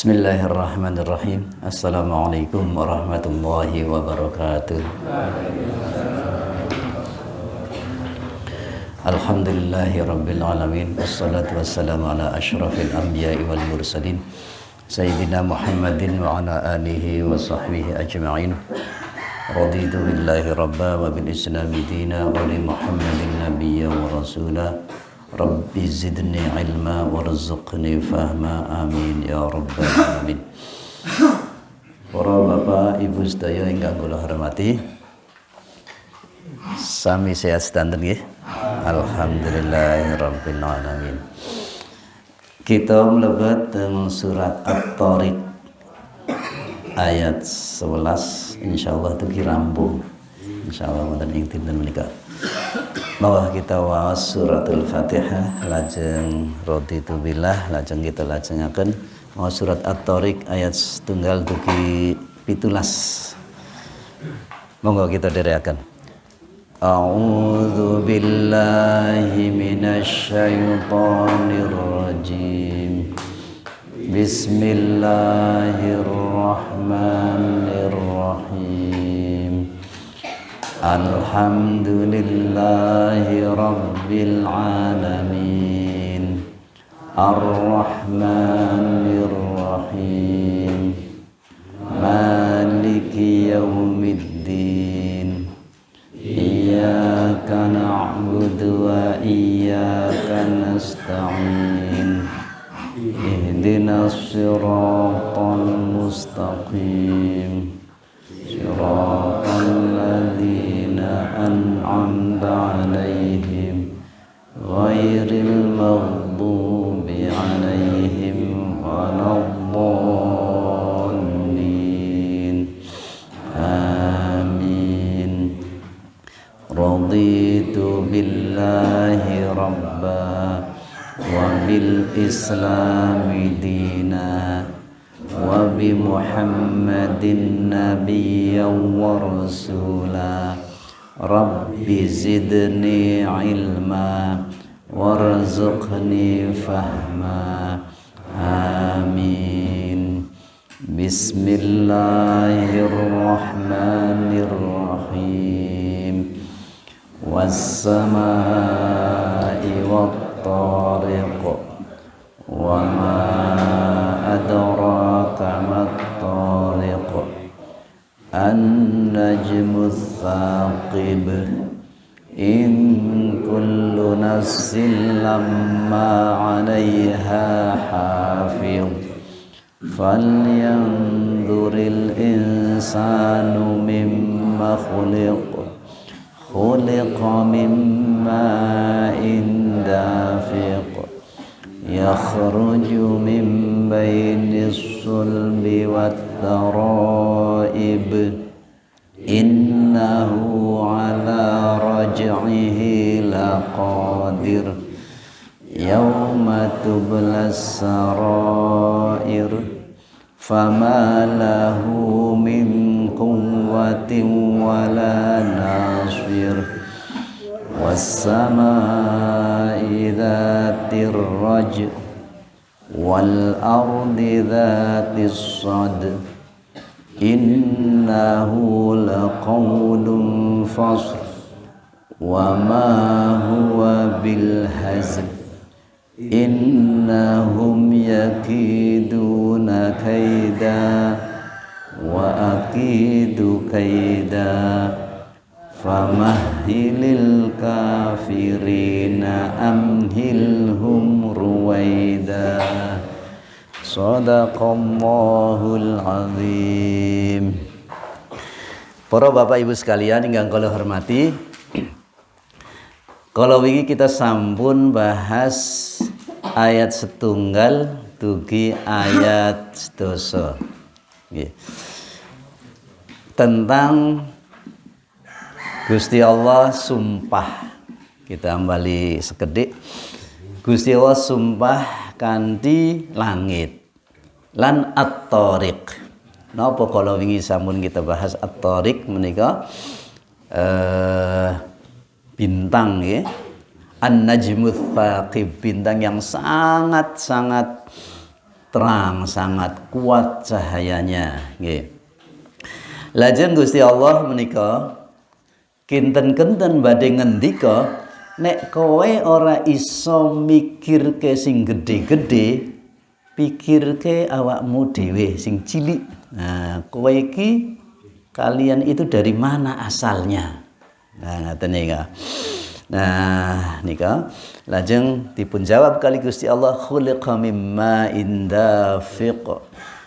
Bismillahirrahmanirrahim. Assalamualaikum warahmatullahi wabarakatuh. Alhamdulillahi rabbil alamin. Wassalatu wassalamu ala asyrafil anbiya'i wal mursalin Sayyidina Muhammadin wa ala alihi wa sahbihi ajma'in. Raditu billahi rabba wa bil islami dina wa li Muhammadin nabiyya wa rasula. Rabbi zidni ilma warzuqni fahma, amin ya rabbal alamin. Para bapak ibu sedaya ingkang kula hormati, sami sehat sedanten nggih. Alhamdulillahirabbil alamin. Kita mlebet teng surat At-Tariq ayat 11, insyaallah tuki rampung. Insyaallah wonten ing dinten menika. Bahwa kita waos suratul Fatihah lajeng raditu billah lajeng kita lajengaken maos surat At-Tariq ayat setunggal dugi 17. Monggo kita dherekaken. A'udzu billahi minasy syaithanir rajim. Bismillahirrahmanirrahim. Alhamdulillahi rabbil alamin. Ar-Rahmanir Rahim. Maliki yaumiddin. Iyyaka na'budu wa iyyaka nasta'in. Ihdinas siratal mustaqim. Siratal ladzina an'amta 'alaihim ghairil maghdubi 'alaihim waladdallin. Amin. Raditu billahi rabba wa bil islami dina wa bi Muhammadin nabiyyan wa rasula. Rabbi zidni ilma warzuqni fahma, amin. Bismillahirrahmanirrahim. Was-samaa'i wat-tariq wa ma adraka mat-tariq. An-najmus saqib. In kullu nafsin lamma 'alaiha hafiz. Falyanzuril insanu mimma khuliq. Khuliqa min ma'in dafiq. Yakhruju min bainis sulbi wat-tara'ib. Innahu ala raj'ihi laqadir. Yawma tublas sarair. Fama lahu min quwwatin wala nasir. Was-samaa'i dhatir raj' wal ardi dhatis sad. Innahu laqawlun fasl wa ma huwa bil hazl. Innahum yakiduna kaida wa akidu kaida. Famahhilil kafirina amhilhum ruwaida. Shadaqallahul azim. Para bapak ibu sekalian ingkang kula hormati, kalau wingi kita sampun bahas ayat setunggal dugi ayat sedasa. Nggih. Tentang Gusti Allah sumpah. Kita kembali sekedhik. Gusti Allah sumpah kanthi langit lan At-Tariq. Napa kala wingi sampun kita bahas At-Tariq menika bintang ya. An-Najmus Thaqib, bintang yang sangat-sangat terang, sangat kuat cahayanya. Nggih. Lajeng Gusti Allah menika kinten-kinten badhe ngendika, nek kowe ora iso mikirke sing gede-gede, pikirke awakmu dhewe sing cilik. Nah, kowe iki kalian itu dari mana asalnya? Nah, ngaten nika. Nah, nika lajeng dipun jawab kali Gusti Allah, khuliqa mimma indafiq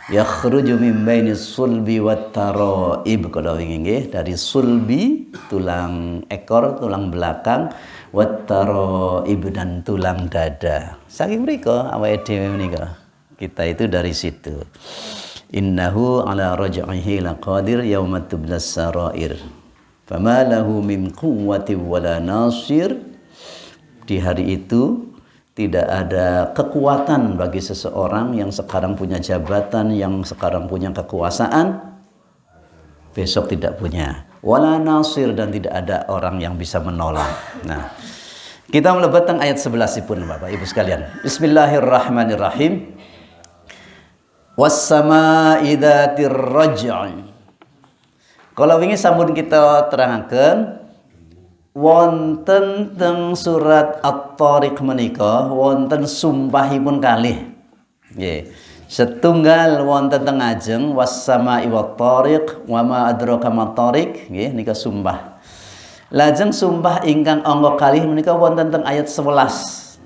yakhruju min bainis sulbi wat taraib. Kalau wingi dari sulbi tulang ekor, tulang belakang, wat taraib dan tulang dada. Saking mriko awake dhewe menika. Kita itu dari situ. Innahu ala raj'ihi laqadir yauma tublas sarair. Fama lahu min quwwati wala nasir. Di hari itu tidak ada kekuatan bagi seseorang yang sekarang punya jabatan, yang sekarang punya kekuasaan, besok tidak punya. Wala nasir, dan tidak ada orang yang bisa menolong. Nah, kita melebat teng ayat 11 pun Bapak Ibu sekalian. Bismillahirrahmanirrahim. Was-samaa'i dzatir raj'i. Kalau wingi sampun kita terangkan wonten teng surat At-Tariq menika wonten sumpahipun kalih. Nggih. Setunggal wonten teng ajeng was-samaa'i wat-tariq wa ma adraka mat-tariq, nggih nika sumpah. Lajeng sumpah ingkang angka kalih menika wonten teng ayat 11.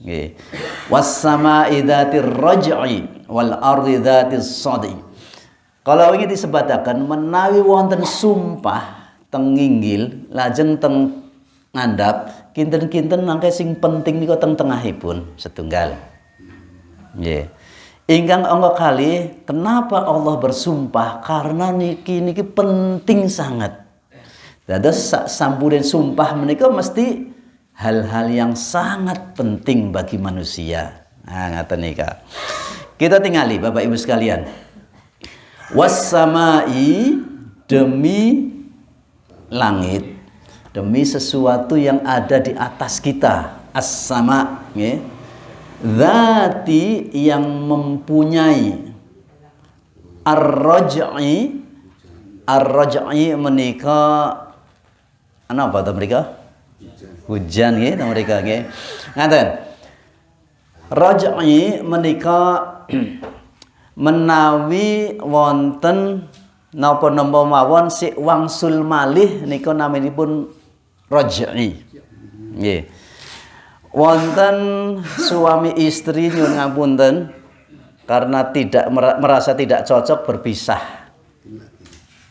Nggih. Was-samaa'i dzatir raj'i wal ardi dzatis sadi. Kalau ingin disebatakan menawi wonten sumpah teng nginggil lajeng teng ngandhap kinten-kinten mangke sing penting nika teng tengahipun setunggal. Nggih. Ingkang angka kali kenapa Allah bersumpah? Karena niki penting sangat. Dados sampuran sumpah menika mesti hal-hal yang sangat penting bagi manusia. Nah, ngaten nika. Kita tingali Bapak Ibu sekalian. Was-samaa'i, demi langit, demi sesuatu yang ada di atas kita. As-sama', nggih. Dzati, yang mempunyai. Ar-raj'i, ar-raj'i menika apa ta mereka? Hujan nggih ta mereka nggih. Ngaten. Raj'i menika menawi wonten napa-napa mawon sik wangsul malih nika naminipun raj'i. Nggih. Wonten suami istri nyuwun ngapunten karena tidak merasa tidak cocok berpisah.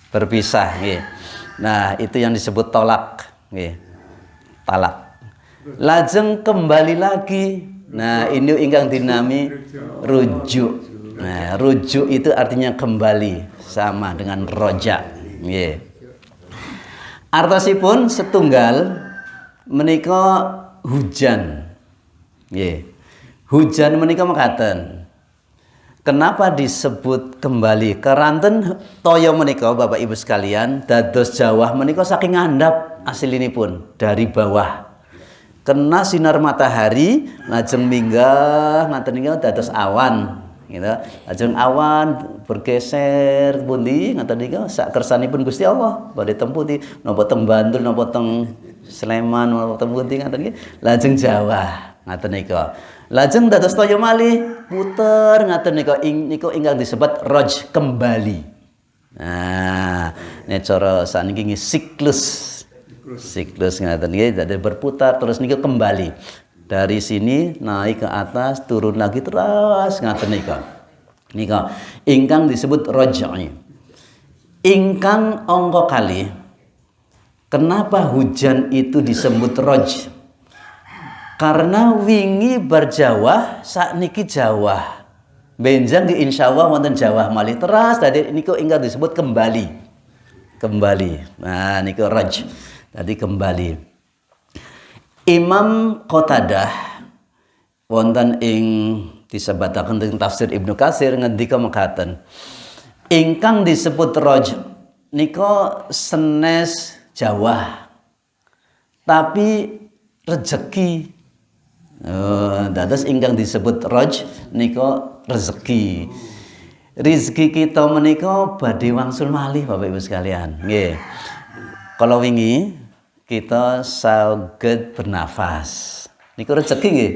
Berpisah nggih. Nah, itu yang disebut tolak nggih. Talak. Lajeng kembali lagi. Nah, ini ingkang dinami rujuk. Nah, rujuk itu artinya kembali, sama dengan roja. Nggih. Artosipun setunggal menika hujan. Nggih. Hujan menika mekaten. Kenapa disebut kembali? Keranten toya menika Bapak Ibu sekalian, dados Jawa menika saking ngandhap aslinipun dari bawah. Kena sinar matahari lajeng minggah ngaten niku dados awan. Gitu. Lajeng awan bergeser pundi ngaten niku sak kersanipun Gusti Allah badhe temputi napa teng Bantul napa teng Sleman napa teng pundi ngaten niki lajeng Jawa ngaten niku. Lajeng dados toya malih puter ngaten niku ingkang disebut raj kembali. Nah, nek cara saniki siklus ngaten niki dadi berputar terus niku kembali. Dari sini naik ke atas, turun lagi terus ngaten nika. Nika ingkang disebut raj'i. Ingkang angka kali. Kenapa hujan itu disebut raj? Karena wingi berjawah sakniki Jawa. Benjang di insyaallah wonten Jawa malih terus tadi niku ingkang disebut kembali. Kembali. Nah niku raj. Tadi kembali. Imam Qatadah wonten ing disebataken teng tafsir Ibnu Katsir ngendika mekaten ingkang disebut raj nika senes Jawa tapi rejeki Dados ingkang disebut roj nika rezeki. Rezeki kita menika badhe wangsul malih Bapak Ibu sekalian. Nggih. Kalau wingi kita saged bernafas. Niku rezeki nggih.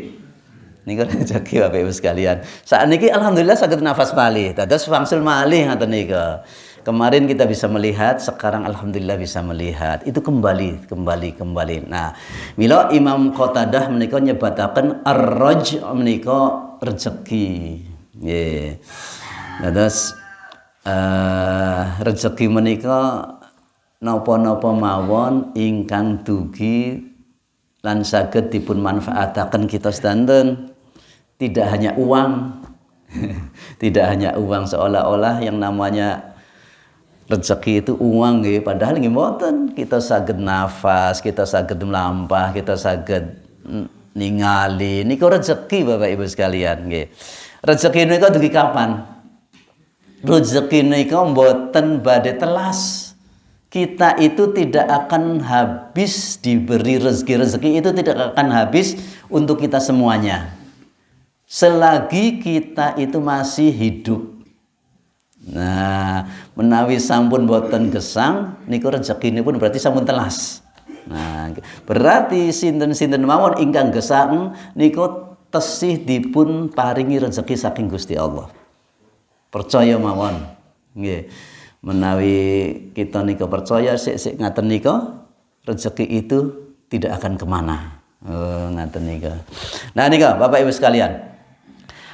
Niku rezeki Bapak Ibu sekalian. Saat niki alhamdulillah saged nafas malih. Dados wangsul malih ngaten nika. Kemarin kita bisa melihat, sekarang alhamdulillah bisa melihat. Itu kembali. Nah, mila Imam Qatadah menika nyebataken ar-raj menika rezeki. Nggih. Dados rezeki menika napa-napa mawon ingkang dugi lan saged dipun manfaataken kita sedanten. Tidak hanya uang. Tidak hanya uang, seolah-olah yang namanya rezeki itu uang nggih, padahal nggih mboten. Kita saged nafas, kita saged mlampah, kita saged ningali. Niku rezeki Bapak Ibu sekalian nggih. Rezeki niku dugi kapan? Rezeki nika mboten badhe telas. Kita itu tidak akan habis diberi rezeki itu tidak akan habis untuk kita semuanya. Selagi kita itu masih hidup. Nah, menawi sampun boten gesang niku rezeki pun berarti sampun telas. Nah, berarti sinten-sinten mawon ingkang gesang niku tesih dipun paringi rezeki saking Gusti Allah. Percaya mawon. Nggih. Menawi kita nika percaya sik ngaten nika rezeki itu tidak akan kemana. Ngaten nika. Nah nika Bapak Ibu sekalian.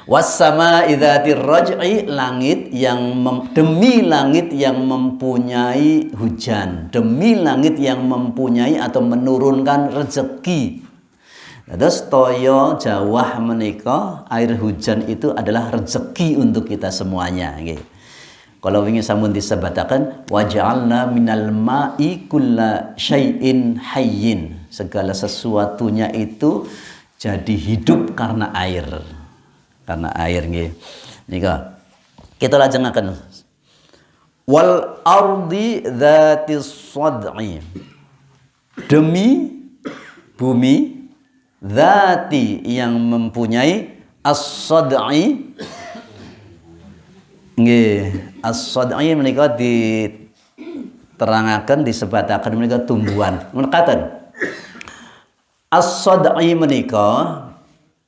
Was-sama idzatir raj'i, langit yang demi langit yang mempunyai hujan, demi langit yang mempunyai atau menurunkan rezeki. Terus toyo jawah menika air hujan itu adalah rezeki untuk kita semuanya. Kalau ingin sampun disebatakan waja'alna minal ma'i kulla syai'in hayyin, segala sesuatunya itu jadi hidup karena air. Karena air nggih. Nika kita lajengaken wal ardi dzatis sad'i, demi bumi Zati yang mempunyai as-sad'i. Nggih, as-sad'i menika diterangaken disebataken menika tumbuhan. Menekaten as-sad'i menika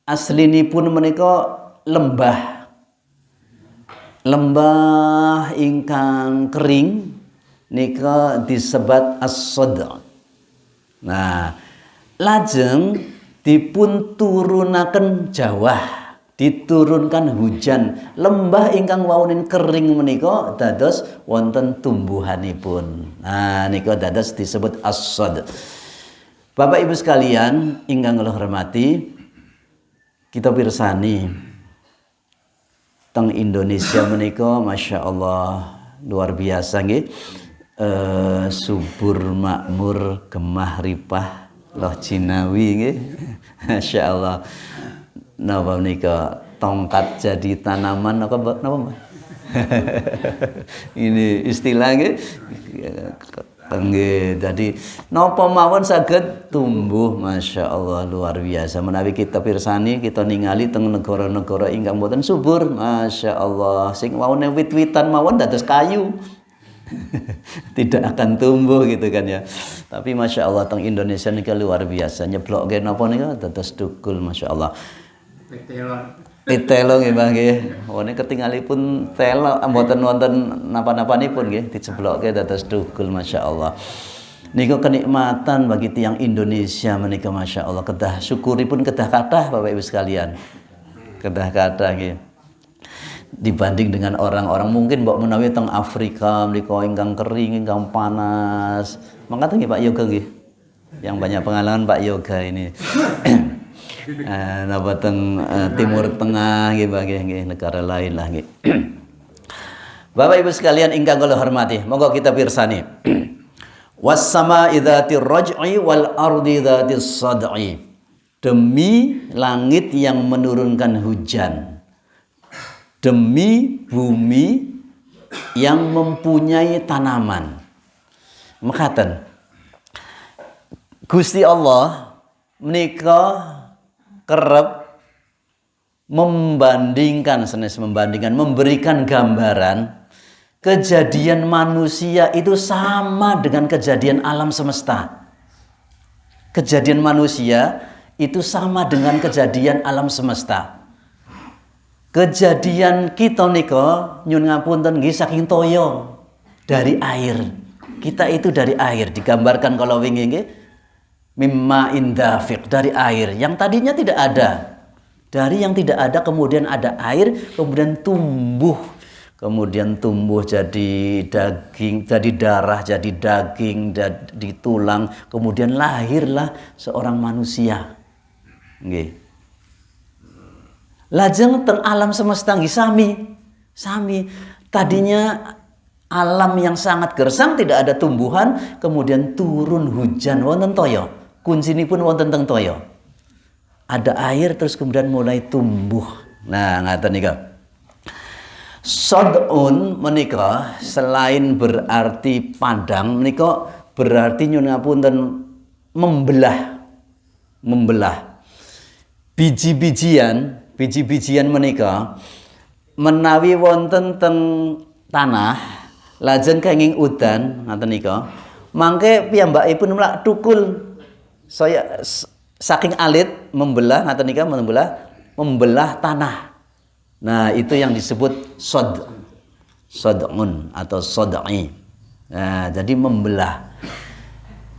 aslinipun menika lembah. Lembah ingkang kering nika disebat as-sad'. Nah, lajeng dipun turunaken jawah, diturunkan hujan. Lembah ingkang waunin kering menika dados wonten tumbuhanipun. Nah nika dados disebut as-sad. Bapak Ibu sekalian ingkang kula hormati, kita pirsani teng Indonesia menika Masya Allah luar biasa nggih. Subur makmur gemah ripah loh Cinawi nggih. Masya Allah. Napa menika tongkat jadi tanaman napa Mbak? Ini istilah nggih. Nggih, jadi napa mawon saged tumbuh Masya Allah luar biasa. Menawi kita pirsani kita ningali teng negara-negara ingkang boten subur Masya Allah. Sing wawone wit-witan mawon dados kayu. Tidak akan tumbuh gitu kan ya. Tapi Masya Allah teng Indonesia nika luar biasa. Nyeblok ge napa nika dados tukul Masya Allah. Pitelong nggih Mbah nggih. Wone ketingalipun telo mboten wonten napa-napanipun nggih diceblokke dados tukul Masya Allah. Niku kenikmatan bagi tiang Indonesia menika Masya Allah. Kedah syukuripun kedah kathah Bapak Ibu sekalian. Kedah kathah nggih. Dibanding dengan orang-orang mungkin mbok menawi teng Afrika mriku ingkang kering, ingkang panas. Mangkat nggih Pak Yoga nggih. Yang banyak pengalaman Pak Yoga ini. Napa teng Timur Tengah nggih nggih negara lain lah nggih. Bapak Ibu sekalian ingkang kula hormati, monggo kita pirsani. Was-sama'i dzatir raj'i wal ardi dzatis sad'i. Demi langit yang menurunkan hujan. Demi bumi yang mempunyai tanaman. Mekaten Gusti Allah menika kerep memberikan gambaran kejadian manusia itu sama dengan kejadian alam semesta. Kejadian manusia itu sama dengan kejadian alam semesta. Kejadian kita nika nyun ngapunten nggih saking toya dari air. Kita itu dari air, digambarkan kalau wingi nggih mimma indafiq, dari air yang tadinya tidak ada. Dari yang tidak ada kemudian ada air, kemudian tumbuh jadi daging, jadi darah, jadi daging, jadi tulang, kemudian lahirlah seorang manusia. Nggih. Lajeng teng alam semesta nggih sami. Tadinya alam yang sangat gersang, tidak ada tumbuhan, kemudian turun hujan wonten toya. Kuncinipun wonten teng toya. Ada air terus kemudian mulai tumbuh. Nah, ngaten nika. Sod'un menika selain berarti padang, menika berarti nyun ngapunten membelah. Biji-bijian menika menawi wonten teng tanah lajeng kenging udan ngaten nika. Mangke piyambakipun mulak tukul saya saking alit membelah ngaten nika membelah tanah. Nah, itu yang disebut sod'un atau sod'i. Nah, jadi membelah.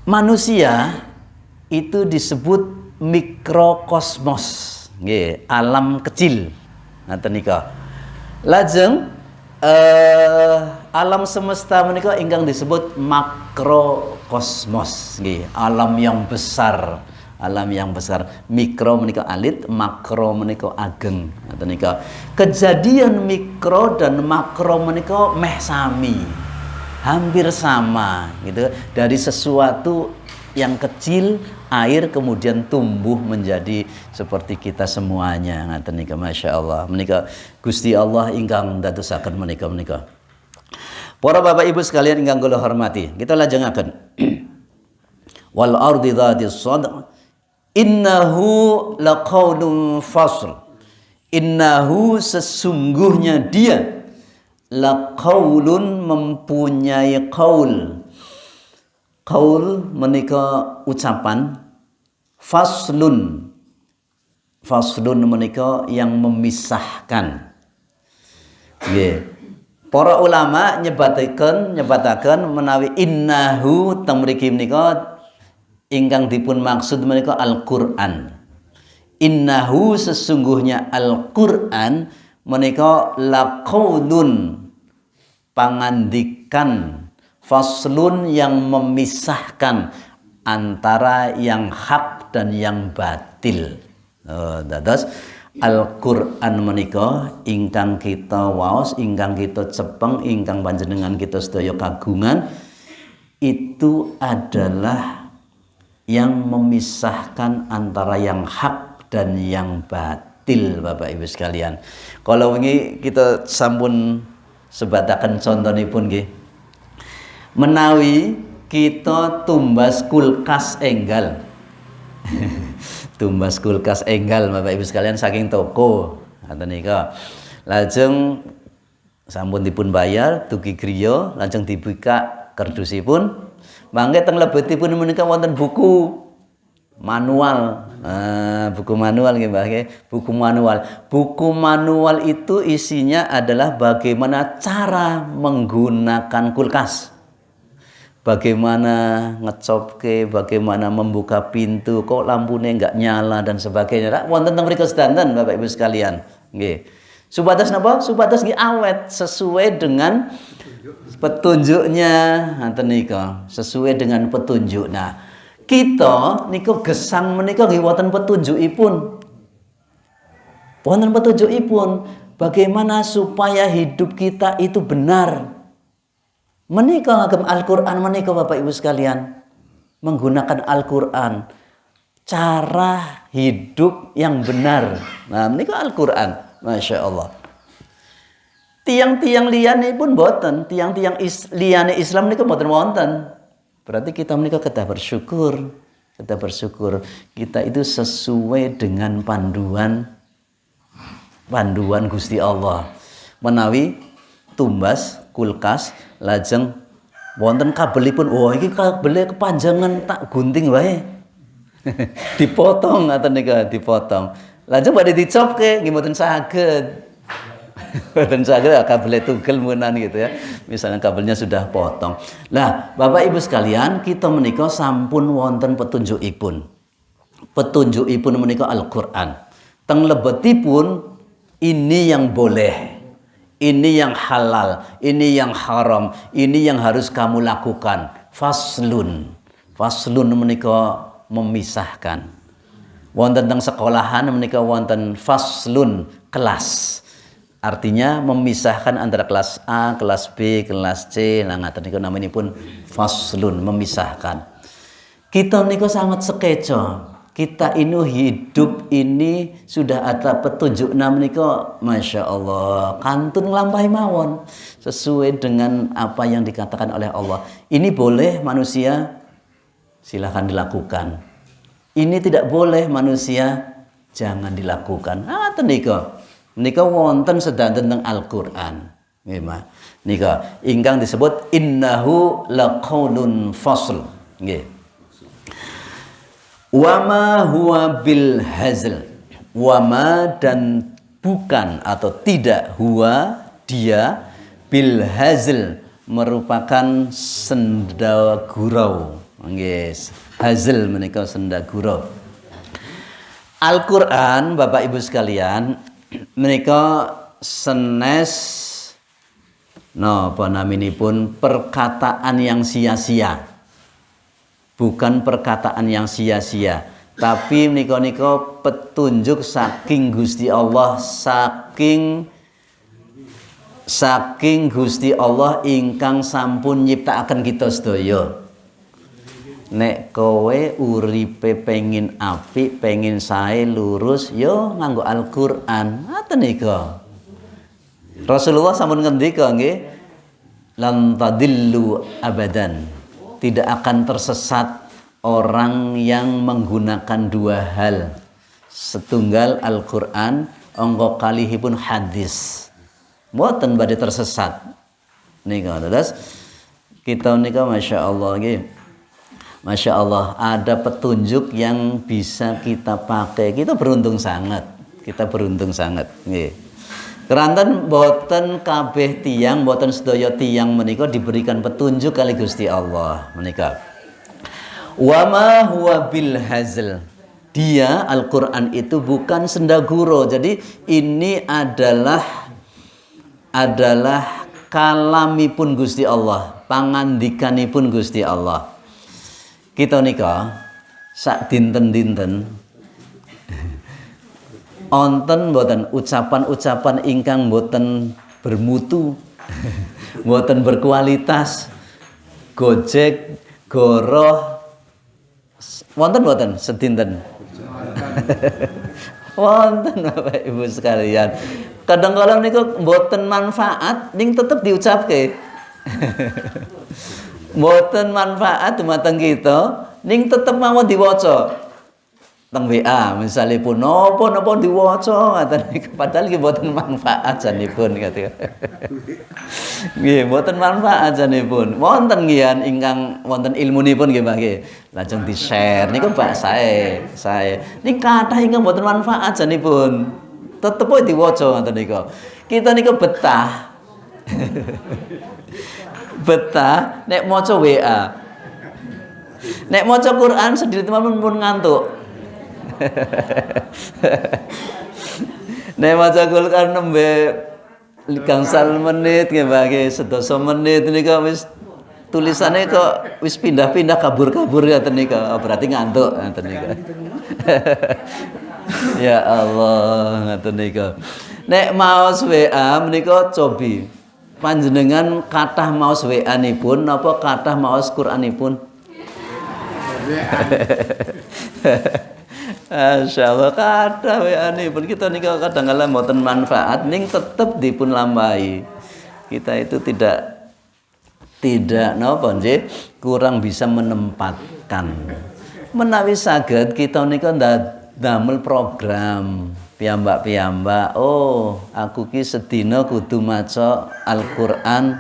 Manusia itu disebut mikrokosmos, nggih, alam kecil. Ngaten nika. Lajeng alam semesta menika ingkang disebut makrokosmos, nggih, alam yang besar. Mikro menika alit, makro menika ageng. Ngaten nika. Kejadian mikro dan makro menika meh sami. Hampir sama gitu. Dari sesuatu yang kecil, air kemudian tumbuh menjadi seperti kita semuanya. Ngaten nika, Masya Allah. Menika Gusti Allah ingkang dadosaken menika. Para Bapak Ibu sekalian ingkang kula hormati, kita lajengaken. Wal ardi dzatis sadq innahu laqaulun fasl. Innahu sesungguhnya dia laqaulun mempunyai qaul. Qaul menika ucapan, faslun menika yang memisahkan. Nggih. Para ulama nyebataken menawi innahu teng mriki menika ingkang dipun maksud menika Al-Qur'an. Innahu sesungguhnya Al-Qur'an menika laqaulun pangandikan, faslun yang memisahkan antara yang hak dan yang batil. Dados Al-Qur'an menika ingkang kita waos, ingkang kita cepeng, ingkang panjenengan kita sedaya kagungan, itu adalah yang memisahkan antara yang hak dan yang batil, Bapak Ibu sekalian. Kalau ini kita sampun sebataken contonipun nggih. Menawi kita tumbas kulkas enggal. Tumbas kulkas enggal, Bapak Ibu sekalian, saking toko. Ngaten nika. Lajeng sampun dipun bayar dugi griya, lajeng dibuka kerdusipun. Mangke teng lebetipun menika wonten buku manual. Buku manual nggih Mbah nggih. Buku manual itu isinya adalah bagaimana cara menggunakan kulkas. Bagaimana ngecopke, bagaimana membuka pintu, kok lampunya enggak nyala dan sebagainya. Wonten teng mriku sedanten Bapak Ibu sekalian. Nggih. Supados napa? Supados nggih awet sesuai dengan petunjuknya. Ngaten nika, sesuai dengan petunjuk. Nah, kita niku gesang menika nggih wonten petunjukipun. Wonten petunjukipun bagaimana supaya hidup kita itu benar. Menika ngagem Al-Qur'an menika Bapak Ibu sekalian. Menggunakan Al-Qur'an, cara hidup yang benar. Nah, menika Al-Qur'an, Masya Allah. Tiang-tiang liyane pun boten, tiang-tiang liyane Islam niku boten wonten. Berarti kita menika kedah bersyukur kita bersyukur kita itu sesuai dengan panduan Gusti Allah. Menawi tumbas kulkas lajeng wonten kabelipun, iki kabele kepanjangan tak gunting wae. Dipotong ngaten nika, dipotong. Lajeng badhe dicopke nggih mboten saged. Mboten saged kabel tugel menan gitu ya. Misalnya kabelnya sudah potong. Lah, Bapak Ibu sekalian, kita menika sampun wonten petunjukipun. Petunjukipun menika Al-Qur'an. Teng lebetipun ini yang boleh. Ini yang halal, ini yang haram, ini yang harus kamu lakukan. Faslun menika memisahkan. Wonten teng sekolahan menika wonten faslun, kelas. Artinya memisahkan antara kelas A, kelas B, kelas C. Nah ngaten niku namanipun faslun, memisahkan. Kita niku sangat sekeco. Kita ini hidup ini sudah ada petunjuk menika, Masya Allah, kantun nglampahi mawon sesuai dengan apa yang dikatakan oleh Allah. Ini boleh manusia, silahkan dilakukan. Ini tidak boleh manusia, jangan dilakukan. Nika wonten sedanten teng Al-Qur'an. Nggih, nika ingkang disebut innahu laqaulun fasl. Nggih. Wama huwa bil hazl. Wama dan bukan atau tidak huwa dia bil hazl merupakan senda gurau. Nggih, hazl menika senda gurau. Al-Qur'an Bapak Ibu sekalian menika senes napa naminipun perkataan yang sia-sia. Bukan perkataan yang sia-sia, tapi menika petunjuk saking Gusti Allah, saking Gusti Allah ingkang sampun nyiptakaken kita sedaya. Nek kowe uripe pengin apik, pengin sae lurus, yo nganggo Al-Qur'an. Ngaten nika. Rasulullah sampun ngendika nggih, lan tadillu abadan. Tidak akan tersesat orang yang menggunakan dua hal. Setunggal Al-Qur'an, angka kalihipun hadis. Mboten badhe tersesat. Nika terus kita nika Masya Allah nggih. Masya Allah, ada petunjuk yang bisa kita pakai. Kita beruntung sangat. Nggih. Keranten boten kabeh tiyang, boten sedaya tiyang menika diberikan petunjuk kali Gusti Allah menika. Wa ma huwa bil hazl. Dia Al-Qur'an itu bukan sendaguro. Jadi ini adalah kalamipun Gusti Allah, pangandikanipun Gusti Allah. Kita nika sak dinten-dinten onten boten ucapan-ucapan ingkang boten bermutu, boten berkualitas, gojek, goroh, wonten boten sedinten. Wonten Bapak Ibu sekalian. Kadang-kadang niku boten manfaat ning tetep diucapke. Boten manfaat dumateng kita ning tetep mawon diwaca. Teng WA misalnya pun napa diwaca ngaten niku padahal nggih mboten manfaat janipun kata. Nggih mboten manfaat janipun. Wonten nggih ingkang wonten ilmunipun nggih Mbah nggih. Lajeng di-share niku Pak sae. Niki kathah ingkang mboten manfaat janipun. Tetep wae diwaca ngaten niku. Kita niku betah. Betah nek maca WA. Nek maca Quran sedherek pun ngantuk. Nek maca Quran nembe gangsal menit nggih Mbah nggih, sedasa menit nika wis tulisane kok wis pindah-pindah kabur-kabur ngaten nika. Berarti ngantuk ngaten nika. Ya Allah ngaten nika. Nek maos WA menika cobi panjenengan kathah maos WA nipun napa kathah maos Quranipun? Insyaallah kathah WA-nipun kita nika kadang-kadang mboten manfaat ning tetep dipun lambai. Kita itu tidak napa nggih kurang bisa menempatkan Menawi saged kita nika damel program piyambak-piyambak. Oh, aku ki sedina kudu maca Al-Qur'an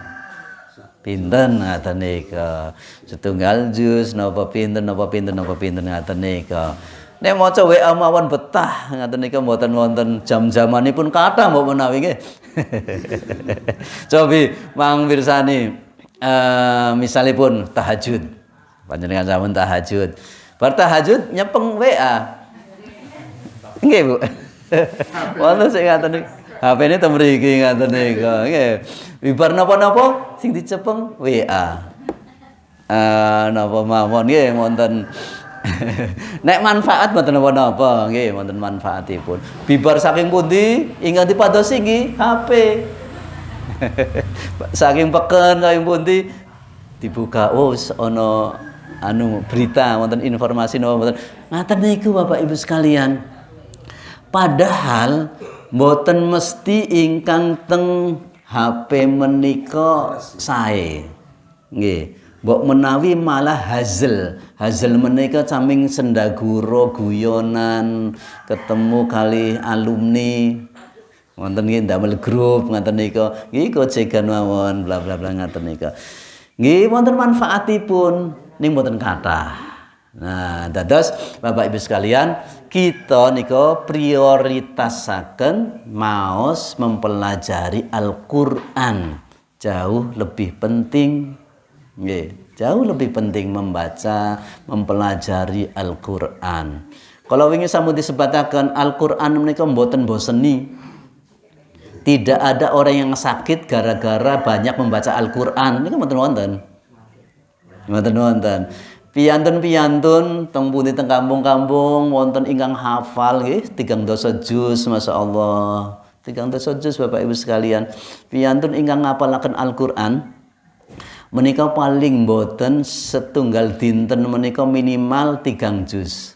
pinten ngaten nika. Setunggal juz napa pinten ngaten nika. Nek maca WA mawon betah ngaten nika mboten wonten jam-jamanipun kathah mbok menawi nggih. Cobi mang pirsani misalipun tahajud. Panjenengan sampun tahajud. Bar tahajud nyepeng WA. Nggih, Bu. Wonten sing ngaten iki. HP-ne teng mriki ngaten nika. Nggih. Bibar napa-napa sing dicepeng WA. Napa mawon nggih wonten nek manfaat mboten napa-napa nggih, wonten manfaatipun. Bibar saking pundi ingkang dipadosi nggih HP. Saking peken kaya pundi dibuka ana berita wonten informasi napa mboten. Ngaten niku Bapak Ibu sekalian. Padahal mboten mesti ingkang teng HP menika sae. Nggih. Mbok menawi malah hazel menika caming sendagura guyonan ketemu kali alumni wonten nggih ndamel grup ngaten nika nggih gojegan mawon bla bla bla ngaten nika nggih wonten manfaatipun ning mboten kathah. Nah dados Bapak Ibu sekalian kita nika prioritasaken maos mempelajari Al-Qur'an jauh lebih penting. Nggih, jauh lebih penting membaca, mempelajari Al-Qur'an. Kalau wingi sampun disebataken Al-Qur'an menika mboten boseni. Tidak ada orang yang sakit gara-gara banyak membaca Al-Qur'an. Niku mboten wonten. Mboten wonten. Piyantun-piyantun teng pundi teng kampung-kampung wonten ingkang hafal nggih 3 juz masyaallah. 3 juz Bapak Ibu sekalian. Piyantun ingkang ngapalaken Al-Qur'an menika paling boten setunggal dinten menika minimal 3 juz.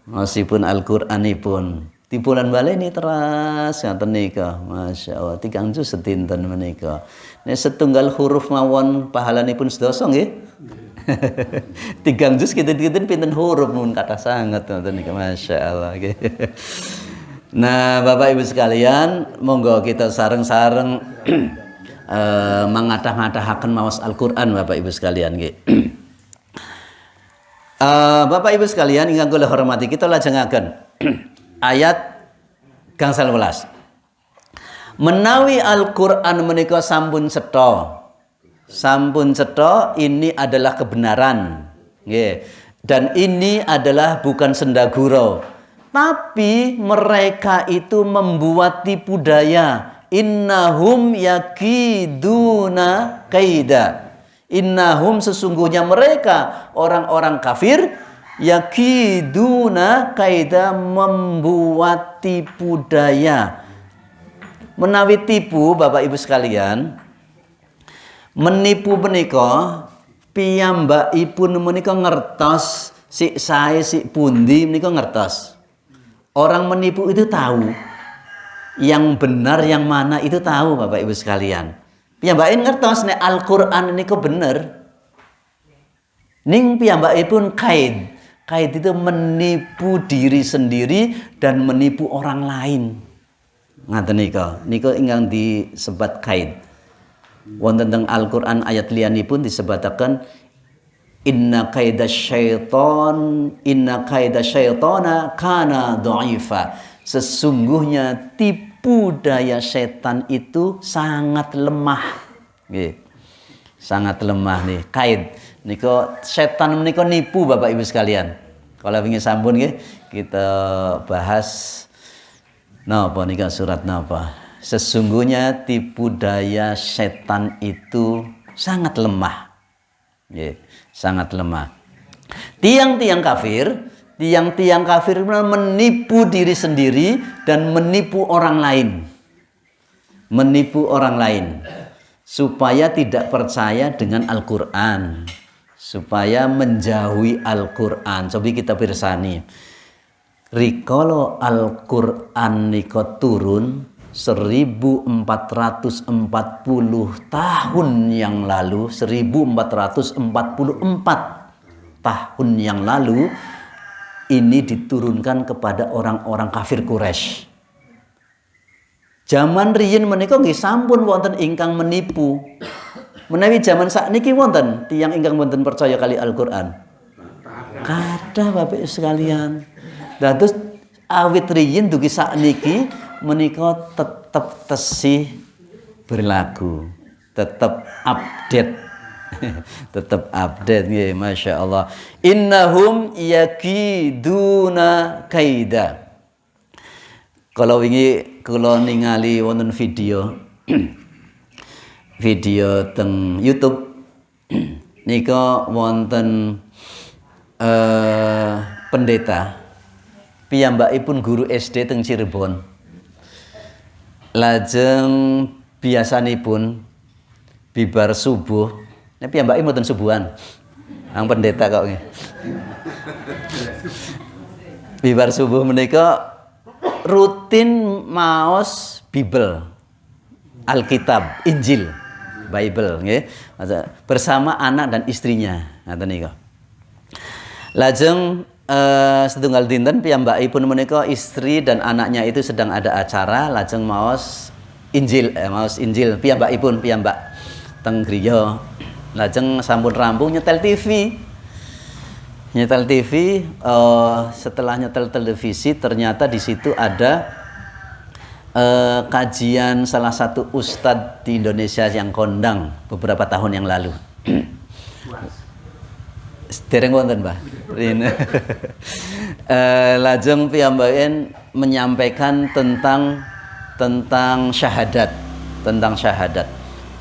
Masipun Al-Qur'anipun di bulan baleni teras ngaten nika. Masyaallah 3 juz sedinten menika. Nek setunggal huruf mawon pahalanipun sedasa nggih. 3 juz kinten-kinten pinten huruf mun kathah sanget ngoten nika. Masyaallah nggih. Nah, Bapak Ibu sekalian, monggo kita sareng-sareng mangatah-ngatahaken maos Al-Qur'an Bapak Ibu sekalian nggih. Bapak Ibu sekalian ingkang kula hormati kita lajengaken ayat gangsal welas. Menawi Al-Qur'an menika sampun cetha. Sampun cetha ini adalah kebenaran. Nggih. Dan ini adalah bukan sendagura. Tapi mereka itu membuat tipu daya. Innahum yakiduna kaida. Innahum sesungguhnya mereka orang-orang kafir yakiduna kaida membuat tipu daya. Menawi tipu Bapak Ibu sekalian, menipu menika piyambakipun menika ngertos sik sae sik pundi menika ngertos. Orang menipu itu tahu. Yang benar yang mana itu tahu Bapak Ibu sekalian. Piyambakin ngertos nek Al-Qur'an niku bener. Ning piyambakipun kaid. Kaid itu menipu diri sendiri dan menipu orang lain. Ngaten nika. Nika ingkang disebat kaid. Wonten teng Al-Qur'an ayat liyanipun disebataken inna kaidasyaiton kana dha'ifa. Sesungguhnya tipu daya setan itu sangat lemah. Nggih. Sangat lemah nih. Kaid nika setan menika nipu Bapak Ibu sekalian. Kalau wingi sampun nggih kita bahas napa nika surat napa. Sesungguhnya tipu daya setan itu sangat lemah. Nggih, sangat lemah. Tiang-tiang kafir menipu diri sendiri dan menipu orang lain. Menipu orang lain supaya tidak percaya dengan Al-Qur'an, supaya menjauhi Al-Qur'an. Coba kita pirsani. Rikala Al-Qur'an nika turun 1440 tahun yang lalu, 1444 tahun yang lalu ini diturunkan kepada orang-orang kafir Quraisy. Zaman riyin menika nggih sampun wonten ingkang menipu. Menawi zaman sakniki wonten tiyang ingkang boten percaya kali Al-Qur'an. Kathah Bapak sekalian. Dados awit riyin dugi sakniki menika tetep tesih berlaku, tetep update. Tetap update nggih, Masya Allah. Innahum yakiduna kaida. Kalau wingi kula ningali wonten video video teng YouTube nika wonten pendeta piyambakipun guru SD teng Cirebon. Lajeng biasanipun bibar subuh, nek piyambake mboten subuhan. Ang pendeta kok nggih. Bibar subuh menika rutin maos Bible, Alkitab, Injil, Bible nggih. Bersama anak dan istrinya, ngoten niku. Lajeng setunggal dinten piyambakipun menika istri dan anaknya itu sedang ada acara, lajeng maos Injil, piyambak teng griya. Lajeng sampun rampung nyetel TV. Setelah nyetel televisi ternyata di situ ada kajian salah satu ustadz di Indonesia yang kondang beberapa tahun yang lalu. Dereng wonten, Mbah. Lajeng piyambaken menyampaikan tentang syahadat,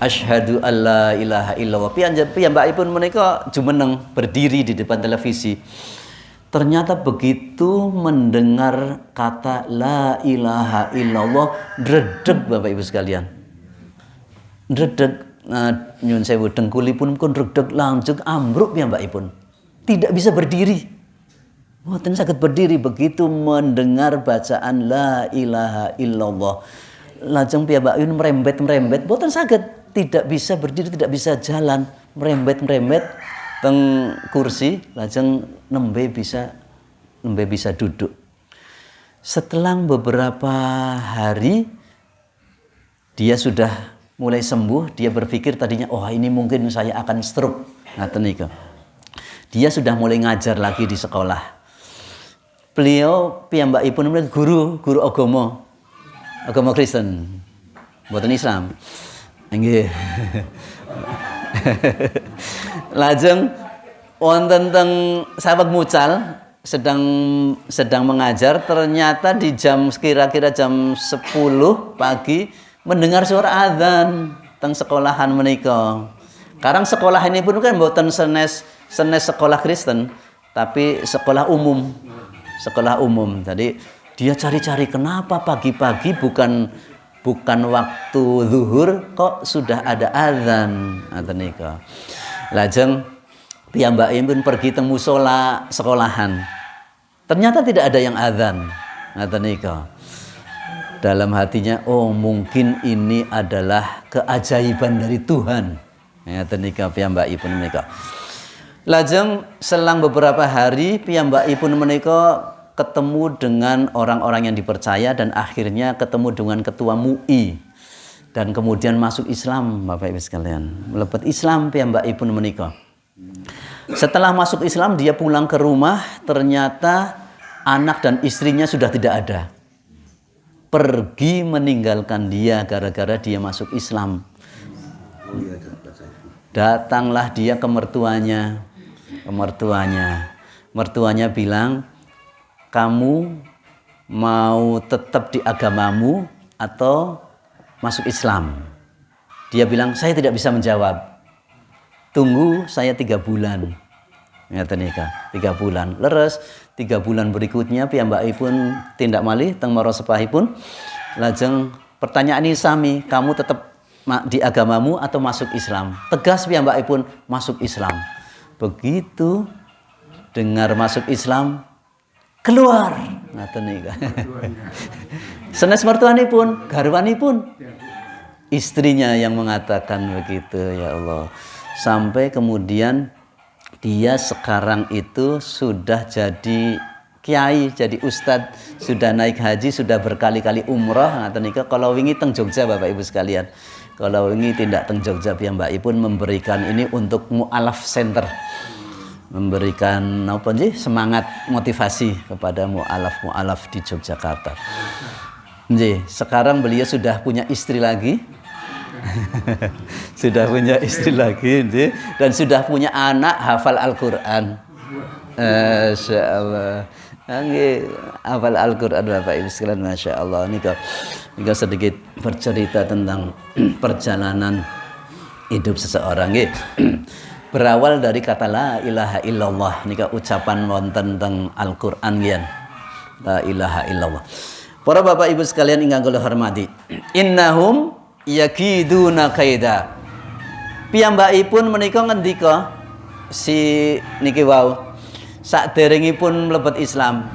asyhadu alla ilaha illallah. Piyambakipun menika jumeneng berdiri di depan televisi. Ternyata begitu mendengar kata la ilaha illallah, dredeg Bapak Ibu sekalian. Dredeg, nyun sewu dengkulipun pun dredeg, langsung ambruk piyambakipun. Tidak bisa berdiri. Mboten saged berdiri begitu mendengar bacaan la ilaha illallah. Lajeng piyambakipun merembet, mboten saged, tidak bisa berdiri, tidak bisa jalan, merembet teng kursi, lajeng nembe bisa duduk. Setelah beberapa hari dia sudah mulai sembuh, dia berpikir tadinya, oh ini mungkin saya akan stroke. Ngaten niku. Dia sudah mulai ngajar lagi di sekolah. Beliau piyambakipun guru agama Kristen, mboten Islam. Nggih. Lajeng wonten teng Sabak Mucal sedang mengajar, ternyata di kira-kira jam 10 pagi mendengar suara adzan teng sekolahan menika. Karang sekolah ini pun kan mboten senes sekolah Kristen, tapi sekolah umum. Jadi dia cari-cari kenapa pagi-pagi bukan waktu zuhur kok sudah ada azan, ngoten nika. Lajeng piyambakipun pergi teng musala sekolahan. Ternyata tidak ada yang azan, ngoten nika. Dalam hatinya, oh mungkin ini adalah keajaiban dari Tuhan. Ngoten nika piyambakipun menika. Lajeng selang beberapa hari piyambakipun menika ketemu dengan orang-orang yang dipercaya dan akhirnya ketemu dengan ketua MUI dan kemudian masuk Islam, Bapak Ibu sekalian. Mlebet Islam piyambakipun menika. Setelah masuk Islam dia pulang ke rumah, ternyata anak dan istrinya sudah tidak ada. Pergi meninggalkan dia gara-gara dia masuk Islam. Datanglah dia ke mertuanya. Mertuanya bilang, kamu mau tetap di agamamu atau masuk Islam? Dia bilang, saya tidak bisa menjawab. Tunggu saya 3 bulan. Ngeten nika, 3 bulan. Leres 3 bulan berikutnya piyambakipun tindak malih teng marosepahipun. Lajeng pertanyaan ini sami, kamu tetap di agamamu atau masuk Islam? Tegas piyambakipun masuk Islam. Begitu dengar masuk Islam, keluar. Ngaten nika. Senes mertuanipun, garwanipun, istrinya yang mengatakan begitu, ya Allah. Sampai kemudian dia sekarang itu sudah jadi kiai, jadi ustadz, sudah naik haji, sudah berkali-kali umroh. Ngaten nika kalau wingi teng Jogja Bapak Ibu sekalian. Kalau wingi tindak teng Jogja piyambakipun memberikan ini untuk mu'alaf center. Memberikan apa sih semangat motivasi kepada mu'alaf di Yogyakarta. Nggih, sekarang beliau sudah punya istri lagi. Sudah punya istri lagi nggih, dan sudah punya anak hafal Al-Qur'an. Masyaallah. Nggih, hafal Al-Qur'an Bapak Ibu sekalian, masyaallah. Nika sedikit bercerita tentang perjalanan hidup seseorang nggih. Berawal dari kata la ilaha illallah nika ucapan wonten teng Al-Qur'an nggih. La ilaha illallah. Para Bapak Ibu sekalian ingkang kula hormati, innahum yakiduna kaida. Piyambakipun menika ngendika si niki wau saderengipun mlebet Islam,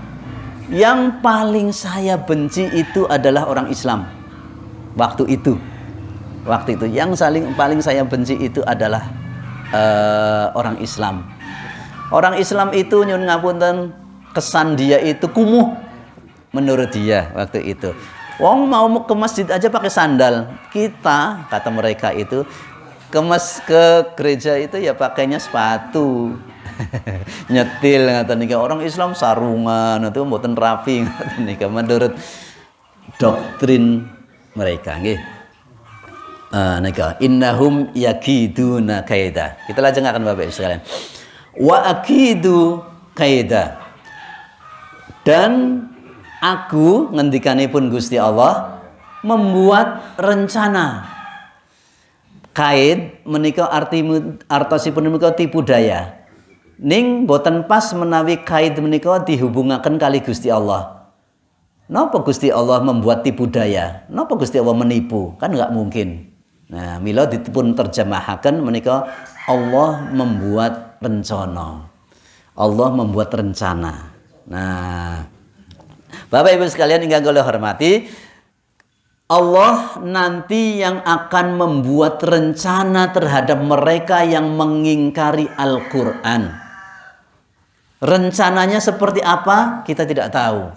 yang paling saya benci itu adalah orang Islam. Waktu itu yang paling saya benci itu adalah orang Islam. Orang Islam itu nyun ngapunten, kesan dia itu kumuh. Menurut dia waktu itu, wong mau ke masjid aja pakai sandal. Kita, kata mereka itu, ke gereja itu ya pakainya sepatu. Nyetil ngaten nika. Orang Islam sarungan itu mboten rapi ngaten nika menurut doktrin mereka nggih. Nika innahum yakiduna kaida. Kita lajengaken Bapak Ibu sekalian. Wa akidu kaida. Dan aku ngendikanipun Gusti Allah membuat rencana. Kaid menika artosipun menika tipu daya. Ning boten pas menawi kaid menika dihubungaken kali Gusti Allah. Napa Gusti Allah membuat tipu daya? Napa Gusti Allah menipu? Kan enggak mungkin. Nah, mila dipun terjemahaken menika Allah membuat rencana. Allah membuat rencana. Nah, Bapak Ibu sekalian ingkang kula hormati, Allah nanti yang akan membuat rencana terhadap mereka yang mengingkari Al-Qur'an. Rencananya seperti apa? Kita tidak tahu.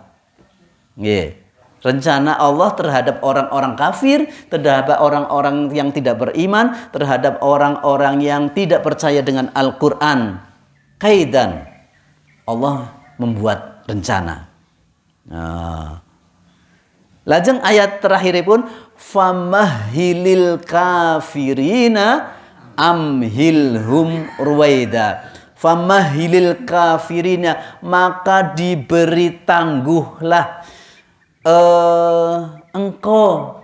Nggih. Rencana Allah terhadap orang-orang kafir, terhadap orang-orang yang tidak beriman, terhadap orang-orang yang tidak percaya dengan Al-Qur'an. Kaidan. Allah membuat rencana. Lajeng ayat terakhiripun famahilil kafirina amhilhum ruwaida. Famahilil kafirina, maka diberi tangguhlah engkau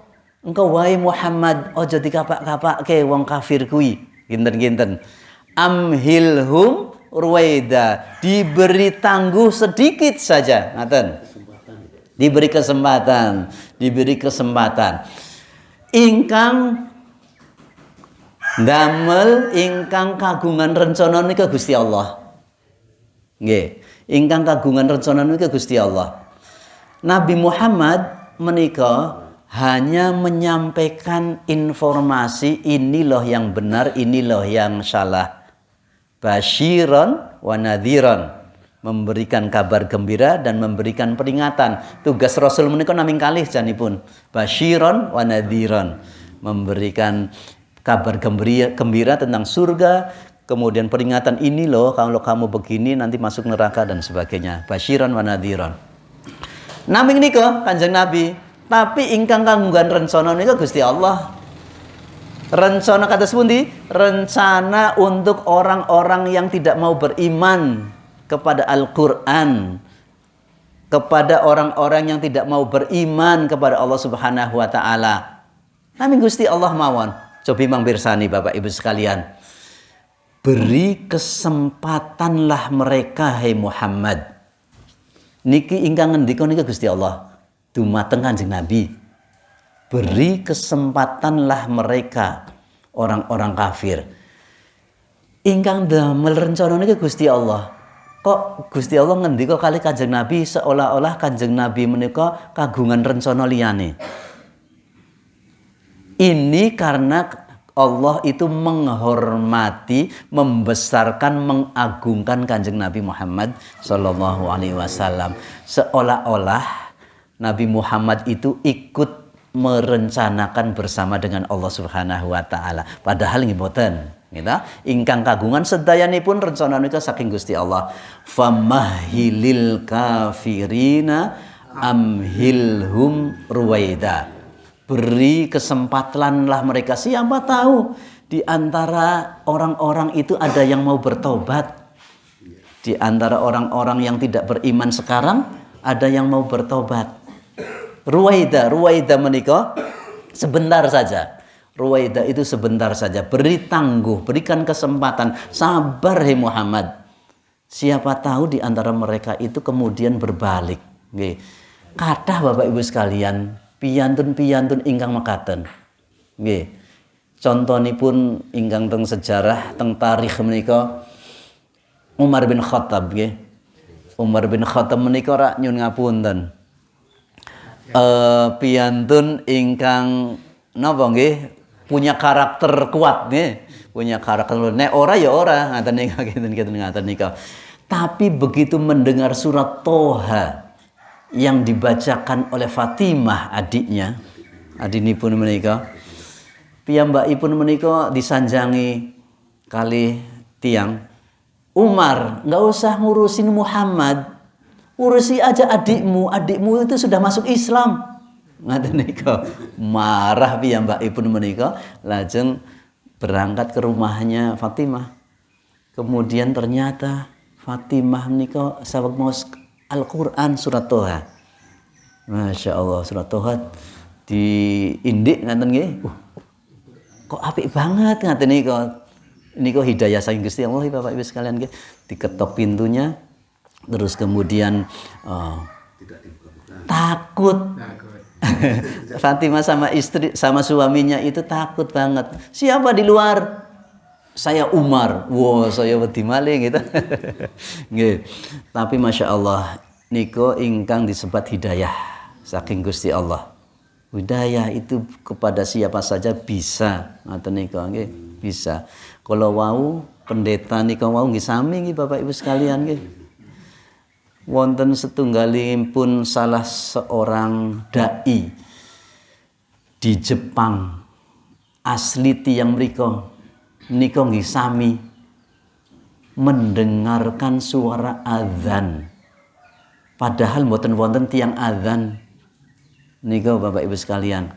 wahai Muhammad, ojo dikapak-kapake wong kafir kuwi, ginten-ginten. Amhilhum ruwaida, diberi tangguh sedikit saja, ngaten. Diberi kesempatan. Ingkang damel ingkang kagungan rencana nika Gusti Allah. Nggih, ingkang kagungan rencana nika Gusti Allah. Nabi Muhammad menika hanya menyampaikan informasi, ini loh yang benar, ini loh yang salah. Basyiran wa nadhiran, memberikan kabar gembira dan memberikan peringatan. Tugas Rasul menika naming kalih janipun basyiran wa nadhiran, memberikan kabar gembira tentang surga, kemudian peringatan, ini loh kalau kamu begini nanti masuk neraka dan sebagainya. Basyiran wa nadhiran. Naming nika Kanjeng Nabi, tapi ingkang kanggugan rencana nika Gusti Allah. Rencana kados pundi? Rencana untuk orang-orang yang tidak mau beriman kepada Al-Qur'an, kepada orang-orang yang tidak mau beriman kepada Allah Subhanahu wa taala. Naming Gusti Allah mawon. Cobi mangpirsani Bapak Ibu sekalian. Beri kesempatanlah mereka, hai Muhammad. Niki ingkang ngendika nika Gusti Allah dumateng Kanjeng Nabi. Beri kesempatanlah mereka, orang-orang kafir. Ingkang damel rencana niki Gusti Allah. Kok Gusti Allah ngendika kali Kanjeng Nabi seolah-olah Kanjeng Nabi menika kagungan rencana liyane. Ini karena Allah itu menghormati, membesarkan, mengagungkan Kanjeng Nabi Muhammad Sallallahu Alaihi Wasallam. Seolah-olah Nabi Muhammad itu ikut merencanakan bersama dengan Allah Subhanahu Wa Taala. Padahal nggih boten, gitu. Ingkang kagungan sedayanipun rencananipun saking Gusti Allah. Famahilil kafirina amhilhum ruwaida. Beri kesempatanlah mereka. Siapa tahu di antara orang-orang itu ada yang mau bertobat. Di antara orang-orang yang tidak beriman sekarang ada yang mau bertobat. Ruwaida menika sebentar saja. Ruwaida itu sebentar saja. Beri tangguh, berikan kesempatan. Sabar hai Muhammad. Siapa tahu di antara mereka itu kemudian berbalik. Nggih. Kathah Bapak Ibu sekalian, piyantun-piyantun ingkang mekaten. Nggih. Contonipun ingkang teng sejarah, teng tarikh menika Umar bin Khattab nggih. Umar bin Khattab menika rak nyun ngapunten. Piyantun ingkang napa nggih punya karakter kuat nggih. Punya karakter nek ora ya ora ngaten nika. Tapi begitu mendengar surat Toha yang dibacakan oleh Fatimah adinipun menika, piyambakipun menika disanjangi kali tiang, Umar, nggak usah ngurusin Muhammad, urusi aja adikmu itu sudah masuk Islam. Ngaten nika. Marah piyambakipun menika, lajeng berangkat ke rumahnya Fatimah. Kemudian ternyata Fatimah menika saweg maos Al-Quran surat Toha. Masya Allah, surat Toha diindik ngaten nggih. Kok apik banget ngaten nika. Niku hidayah saking Gusti Allah Bapak Ibu sekalian nggih. Diketok pintunya terus kemudian takut. Fatimah sama suaminya itu takut banget. Siapa di luar? Saya Umar. Wow, saya wedi malih gitu. Nggih. Tapi Masya Allah niko ingkang disebat hidayah saking Gusti Allah. Hidayah itu kepada siapa saja bisa. Ngoten niko nggih, bisa. Kalau wau pendeta niko wau nggih sami nggih Bapak Ibu sekalian nggih. Wonten setunggalipun salah seorang dai di Jepang asli tiyang mriko nika nggih sami mendengarkan suara azan. Padahal mboten wonten tiyang azan. Nika Bapak Ibu sekalian.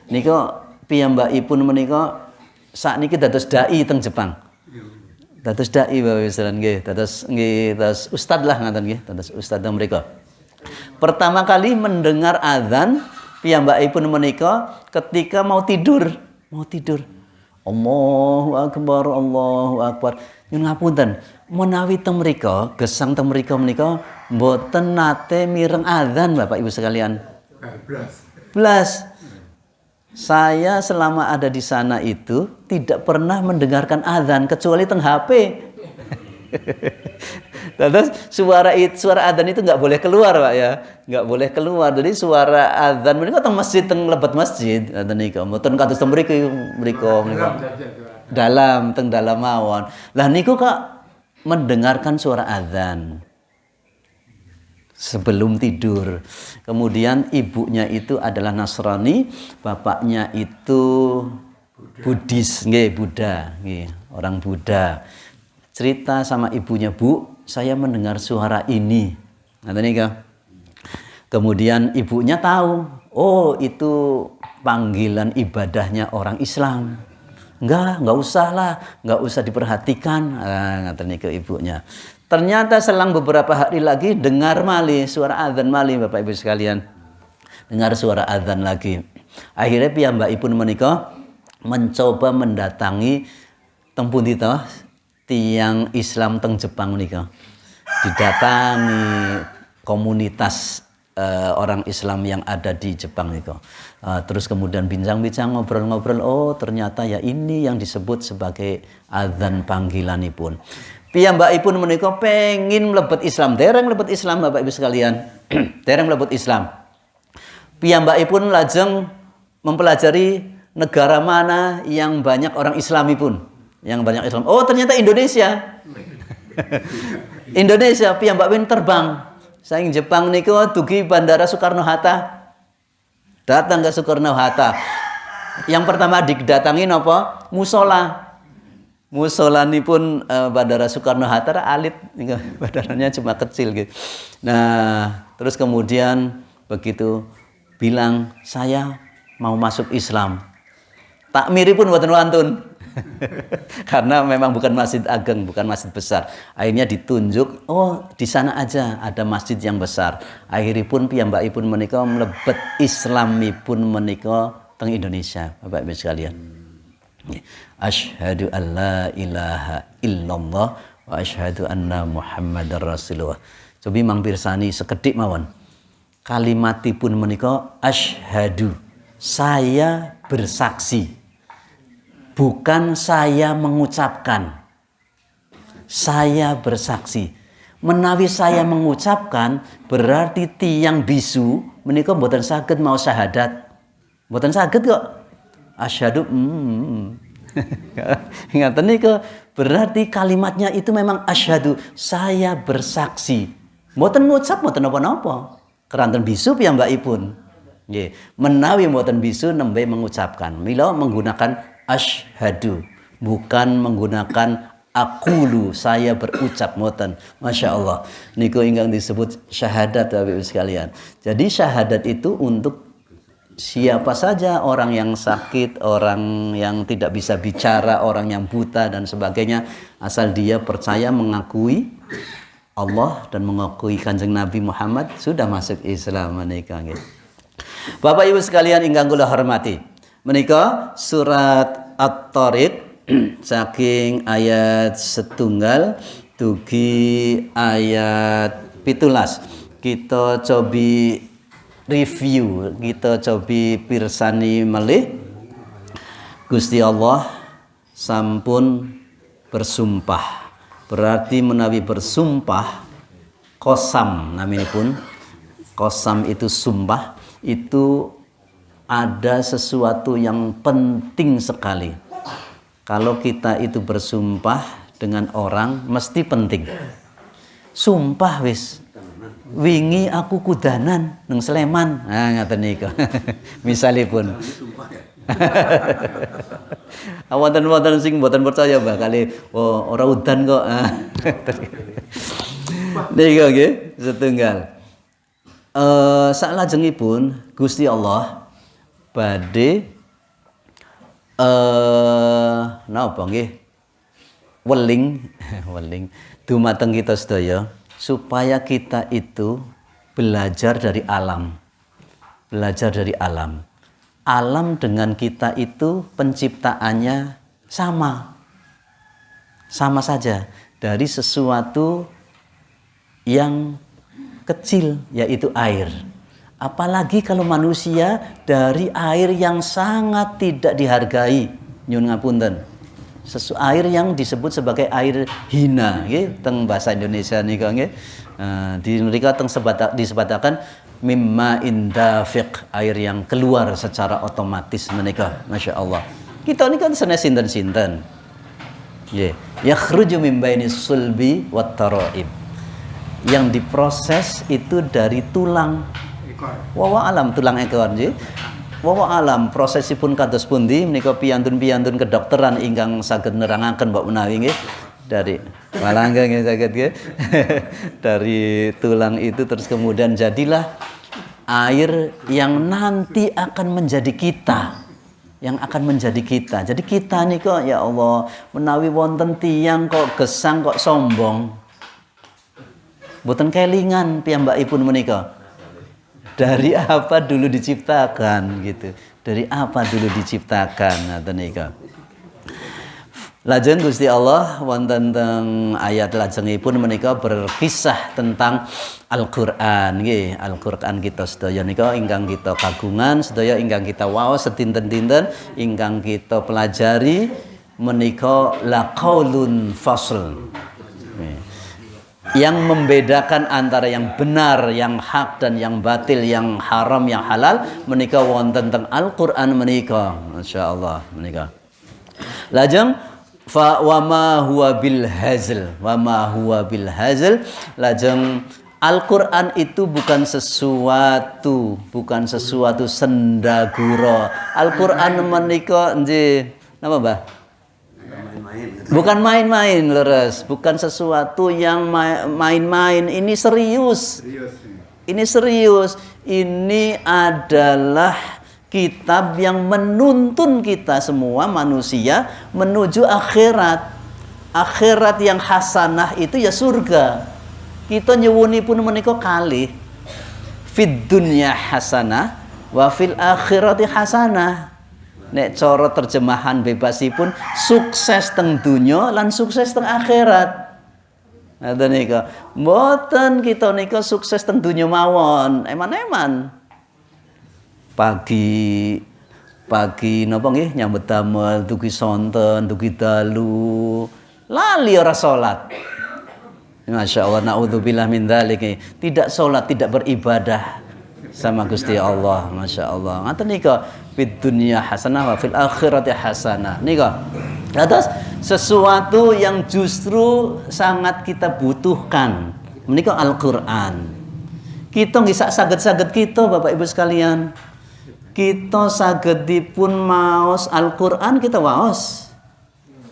Nika piyambakipun menika sakniki dados dai teng Jepang. Dados dai Bapak Ibu sekalian nggih, dados ustad lah ngaten nggih, dados ustad teng mriko. Pertama kali mendengar azan piyambakipun menika ketika mau tidur. Allahu Akbar. Nyun ngapunten, menawi teng mriko, gesang teng mriko menika mboten nate mireng azan Bapak Ibu sekalian. Blas. Saya selama ada di sana itu tidak pernah mendengarkan azan kecuali teng HP. Terus suara azan itu nggak boleh keluar Pak ya, nggak boleh keluar. Jadi suara azan menika teng masjid, teng lebet masjid, ngoten nika. Mboten kados teng mriko. Dalam mawon. Lah niku kok mendengarkan suara azan sebelum tidur. Kemudian ibunya itu adalah Nasrani, bapaknya itu Buddhis, Buddha, orang Buddha. Cerita sama ibunya, Bu, saya mendengar suara ini. Ngoten nika. Kemudian ibunya tahu, oh itu panggilan ibadahnya orang Islam. Enggak usah lah, enggak usah diperhatikan. Ngoten nika ibunya. Ternyata selang beberapa hari lagi dengar malih suara azan malih Bapak Ibu sekalian. Dengar suara azan lagi. Akhirnya piyambakipun menika mencoba mendatangi teng pundi to? Tiyang Islam teng Jepang menika. Didatangi komunitas orang Islam yang ada di Jepang itu. Terus kemudian bincang-bincang, ngobrol-ngobrol, oh ternyata ya ini yang disebut sebagai azan panggilanipun. Piyambakipun menika pengin mlebet Islam, dereng mlebet Islam Bapak Ibu sekalian. Dereng mlebet Islam. Piyambakipun lajeng mempelajari negara mana yang banyak orang Islami pun? Yang banyak Islam. Oh, ternyata Indonesia. Indonesia piyambak pun terbang. Saing Jepang niku dugi Bandara Soekarno-Hatta. Datang ke Soekarno-Hatta. Yang pertama didatangi apa? Musola. Musola ini pun Bandara Soekarno-Hatta alit, bandaranya cuma kecil gitu. Nah, terus kemudian begitu bilang saya mau masuk Islam. Takmiri pun buatan wantun. Karena memang bukan masjid ageng, bukan masjid besar. Akhirnya ditunjuk, oh di sana aja ada masjid yang besar. Akhiripun piyambakipun menika mlebet Islamipun menika teng Indonesia, Bapak Ibu sekalian. Asyhadu an la ilaha illallah wa asyhadu anna Muhammadar Rasulullah. Cobi mang pirsani sekedhik mawon. Kalimatipun menika asyhadu, saya bersaksi. Bukan saya mengucapkan. Saya bersaksi. Menawi saya mengucapkan berarti tiyang bisu menika mboten saged mau syahadat. Mboten saged kok. Asyhadu Ngaten niku berarti kalimatnya itu memang asyhadu, saya bersaksi. Mboten ngucap mboten napa-napa. Keranten bisu piyambakipun. Nggih, menawi mboten bisu nembe mengucapkan. Mila menggunakan asyhadu, bukan menggunakan aqulu, saya berucap mboten. Masya Allah. Niku ingkang disebut syahadat Bapak Ibu sekalian. Jadi syahadat itu untuk siapa saja, orang yang sakit, orang yang tidak bisa bicara, orang yang buta dan sebagainya, asal dia percaya mengakui Allah dan mengakui Kanjeng Nabi Muhammad sudah masuk Islam menika nggih. Bapak Ibu sekalian ingkang kula hormati, menika surat At-Tariq saking ayat 1 dugi ayat 17. Kita cobi review, kita cobi pirsani malih. Gusti Allah sampun bersumpah. Berarti menawi bersumpah qasam naminipun. Qasam itu sumpah, itu ada sesuatu yang penting sekali. Kalau kita itu bersumpah dengan orang mesti penting. Sumpah wis. Wingi aku kudanan nang Sleman. Nah ngaten niku. Misalipun. Wonten-wonten sing mboten percaya bakal ora udan kok. Niku nggih setunggal. Salajengipun Gusti Allah badhe napa nggih weling dumateng kita sedaya supaya kita itu belajar dari alam. Belajar dari alam. Alam dengan kita itu penciptaannya sama. Sama saja dari sesuatu yang kecil yaitu air. Apalagi kalau manusia dari air yang sangat tidak dihargai, nyun ngapunten. Air yang disebut sebagai air hina, nggih, teng bahasa Indonesia nika nggih. Di mrika teng disebataken mimma indafiq, air yang keluar secara otomatis menika. Masya Allah. Kita ini kan sanes sinten-sinten. Nggih, yakhruju min bainis sulbi wat taraib. Yang diproses itu dari tulang wawa alam, tulang ekor nggih. Wawa alam prosesipun kados pundi menika piyantun-piyantun kedokteran ingkang saged nerangaken mbok menawi nggih dari malangga nggih saged nggih. Dari tulang itu terus kemudian jadilah air yang nanti akan menjadi kita. Yang akan menjadi kita. Jadi kita niku ya Allah menawi wonten tiyang kok gesang kok sombong. Mboten kelingan piyambakipun menika. Dari apa dulu diciptakan gitu. Dari apa dulu diciptakan ngoten nika. Lajeng Gusti Allah wonten teng ayat lajengipun menika berkisah tentang Al-Qur'an nggih. Al-Qur'an kita sedaya nika ingkang kita kagungan, sedaya ingkang kita waos setinten-tinten ingkang kita pelajari menika laqaulun fasl. yang membedakan antara yang benar, yang hak dan yang batil, yang haram, yang halal menika wonten teng Al-Qur'an menika. Masyaallah menika. Lajeng fa wa ma huwa bil hazl, wa ma huwa bil hazl. Lajeng Al-Qur'an itu bukan sesuatu sendagura. Al-Qur'an menika nggih napa, Mbah? Bukan main-main, leres. Bukan sesuatu yang main-main. Ini serius. Ini serius. Ini adalah kitab yang menuntun kita semua manusia menuju akhirat. Akhirat yang hasanah itu ya surga. Kita nyuwuni pun menika kalih. Fid dunya hasanah wa fil akhirati hasanah. Nek cara terjemahan bebasipun sukses teng dunya lan sukses teng akhirat. Ngoten nika. Mboten kita nika sukses teng dunya mawon, eman-eman. Pagi napa nggih nyambut damel, dugi sonten, dugi dalu, lali ora salat. Masya Allah, naudzubillah min dzalik. Tidak salat, tidak beribadah sama Gusti Allah. Masya Allah. Ngaten nika. Fid dunya hasanah wa fil akhirati hasanah. Nika. Atas sesuatu yang justru sangat kita butuhkan. Menika Al-Qur'an. Kita nggih saged-saged kita Bapak Ibu sekalian. Kita sagedipun maos Al-Qur'an kita waos.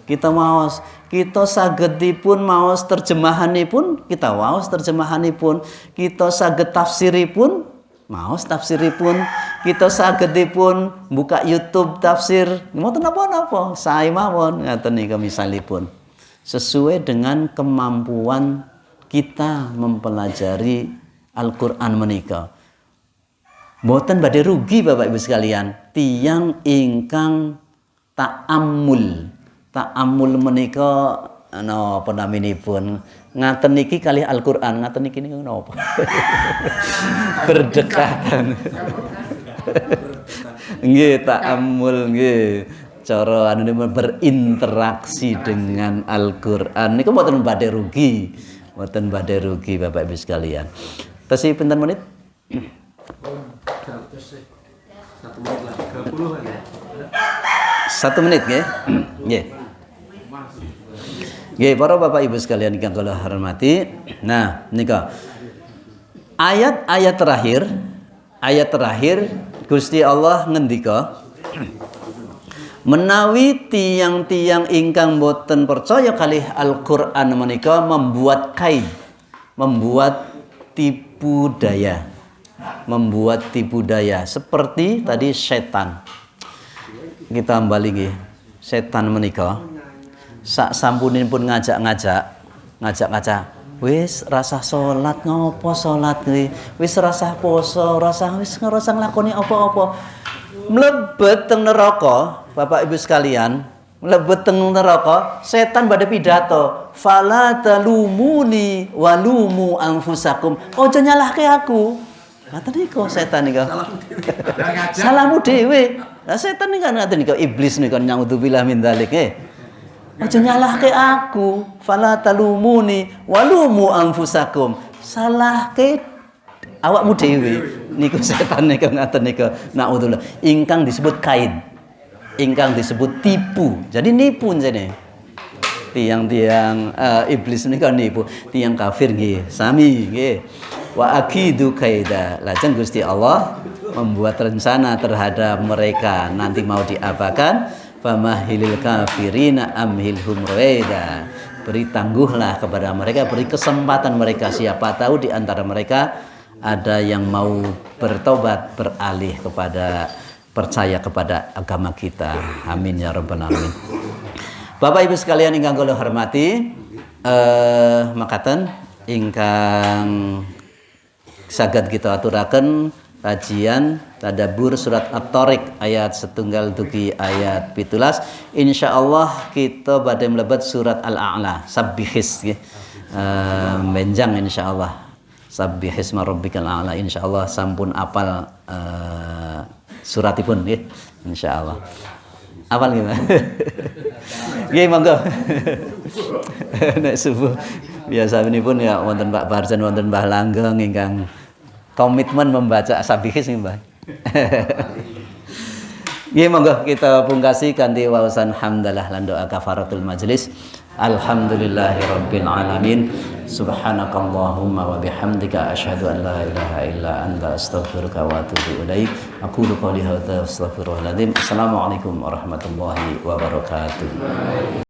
Kita maos. Kita sagedipun maos terjemahanipun kita waos terjemahanipun. Kita saged tafsiripun maos tafsiripun. Kita sagedipun buka YouTube tafsir mboten napa-napa sae mawon ngaten nika misalipun sesuai dengan kemampuan kita mempelajari Al-Qur'an menika. Mboten badhe rugi Bapak Ibu sekalian tiyang ingkang ta'ammul menika napa naminipun ngaten niki kalih Al-Qur'an ngaten niki napa berdekatan nggih ta'ammul nggih cara anune berinteraksi dengan Al-Qur'an niku mboten badhe rugi Bapak Ibu sekalian. Tesih pinten menit? 1 menit lah 30 1 menit nggih. Nggih. Nggih, para Bapak Ibu sekalian ingkang kula hormati. Nah, nika ayat terakhir Gusti Allah ngendika menawi tiang-tiang ingkang boten percaya kalih Al-Qur'an menika membuat kaid, membuat tipu daya seperti tadi setan. Kita kembali nggih. Setan menika sak sampunipun ngajak-ngajak wis rasah salat ngopo salat kuwi wis rasah poso rasah nglakoni apa-apa mlebet teng neraka Bapak Ibu sekalian mlebet teng neraka setan badhe pidato fala talumuni walumu anfusakum ojo nyalahke aku ngaten niku setan niku salahmu dhewe lah setan niku ngaten niku iblis niku naudzubillah min dzalik aja nyalahke aku fala talumuni walumu anfusakum salahke awakmu dhewe niku setan niku ngaten niku naudzubillah ingkang disebut kaid ingkang disebut tipu jadi nipu jane tiang-tiang iblis niku nipu tiang kafir nggih sami nggih wa akidu kaida lajeng Gusti Allah membuat rencana terhadap mereka nanti mau diapakan famahilil kafirina amhilhum ruwaida beri tangguhlah kepada mereka beri kesempatan mereka siapa tahu di antara mereka ada yang mau bertobat beralih kepada percaya kepada agama kita amin ya rabbal alamin. Bapak Ibu sekalian ingkang kula hormati makaten ingkang saged kita aturaken kajian tadabbur surat At-Tariq ayat setunggal dugi ayat 17 insyaallah kita badhe mlebet surat Al-A'la sabbihis nggih benjang insyaallah sabbihisma rabbikal a'la insyaallah sampun apal suratipun nggih insyaallah apal nggih nggih monggo nek subuh Biasa ini pun ya wonten Pak Barjan wonten Mbah Langgeng ingkang komitmen membaca Sabihis nih Mbah. Nggih monggo kita pungkasi kanthi waosan hamdalah lan doa kafaratul majelis. Alhamdulillahirabbil alamin. Subhanakallahumma wa bihamdika asyhadu an la ilaha illa anta astaghfiruka wa atubu ilaik. Aqulu qouli hadza astaghfirullahaladzim. Assalamualaikum warahmatullahi wabarakatuh.